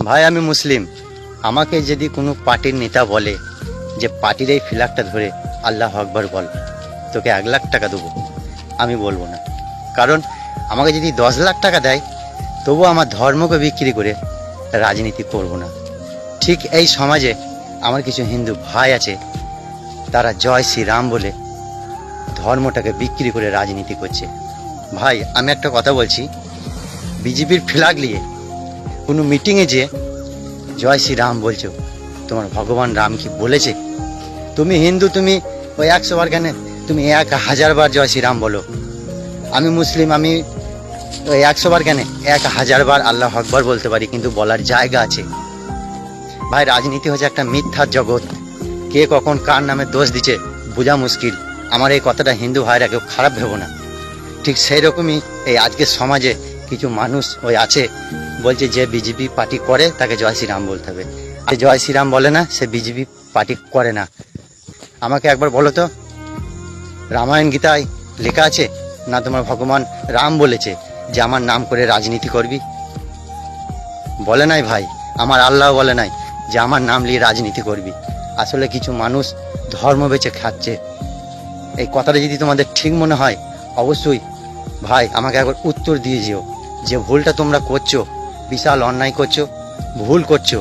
ভাই আমি মুসলিম, আমাকে যদি কোনো পার্টির নেতা বলে যে পার্টির এই ফ্ল্যাগটা ধরে আল্লাহ আকবার বল, তোকে 1 লাখ টাকা দেবো, আমি বলবো না। কারণ আমাকে যদি 10 লাখ টাকা দেয় তবু আমার ধর্মকে বিক্রি করে রাজনীতি করব না। ঠিক এই সমাজে আমার কিছু হিন্দু ভাই আছে, তারা জয় শ্রীরাম বলে ধর্মটাকে বিক্রি করে রাজনীতি করছে। ভাই আমি একটা কথা বলছি, বিজেপির ফ্ল্যাগ নিয়ে কোনো মিটিংয়ে যে জয় শ্রীরাম বলছো, তোমার ভগবান রাম কি বলেছে? তুমি হিন্দু, তুমি ওই 100 বার কেন, তুমি 1000 বার জয় শ্রীরাম বলো। আমি মুসলিম, আমি ওই 100 বার কেন, 1000 বার আল্লাহ আকবার বলতে পারি, কিন্তু বলার জায়গা আছে। ভাই রাজনীতি হচ্ছে একটা মিথ্যার জগৎ, কে কখন কার নামে দোষ দিচ্ছে বোঝা মুশকিল। আমার এই কথাটা হিন্দু ভাইরা কেউ খারাপ ভেবো না। ঠিক সেই রকমই এই আজকের সমাজে কিছু মানুষ ওই আছে, বলছে যে বিজেপি পার্টি করে তাকে জয় শ্রীরাম বলতে হবে। যে জয় শ্রীরাম বলে না সে বিজেপি পার্টি করে না। আমাকে একবার বলো তো, রামায়ণ গীতায় লেখা আছে না তোমার ভগবান রাম বলেছে যে আমার নাম করে রাজনীতি করবি? বলে নাই ভাই, আমার আল্লাহ বলে নাই যে আমার নাম নিয়ে রাজনীতি করবি। আসলে কিছু মানুষ ধর্ম বেচে খাচ্ছে। এই কথাটা যদি তোমাদের ঠিক মনে হয় অবশ্যই ভাই আমাকে একবার উত্তর দিয়ে যেও, যে ভুলটা তোমরা করছো, বিশাল অন্যায় করছো, ভুল করছো।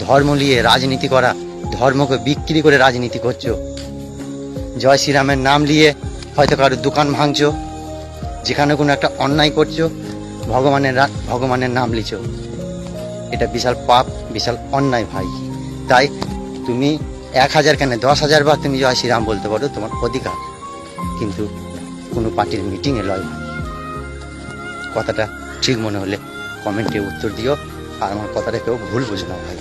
ধর্ম নিয়ে রাজনীতি করা, ধর্মকে বিক্রি করে রাজনীতি করছো। জয় শ্রীরামের নাম নিয়ে হয়তো কারোর দোকান ভাঙছো, যেখানে কোনো একটা অন্যায় করছো, ভগবানের নাম লিছো। এটা বিশাল পাপ, বিশাল অন্যায় ভাই। তাই তুমি 1000 কেন 10,000 বার তুমি জয় শ্রীরাম বলতে পারো, তোমার অধিকার, কিন্তু কোনো পার্টির মিটিংয়ে লয় ভাই। কথাটা ঠিক মনে হলে কমেন্টে উত্তর দিও, আর আমার কথাটা কেউ ভুল বুঝো না ভাই।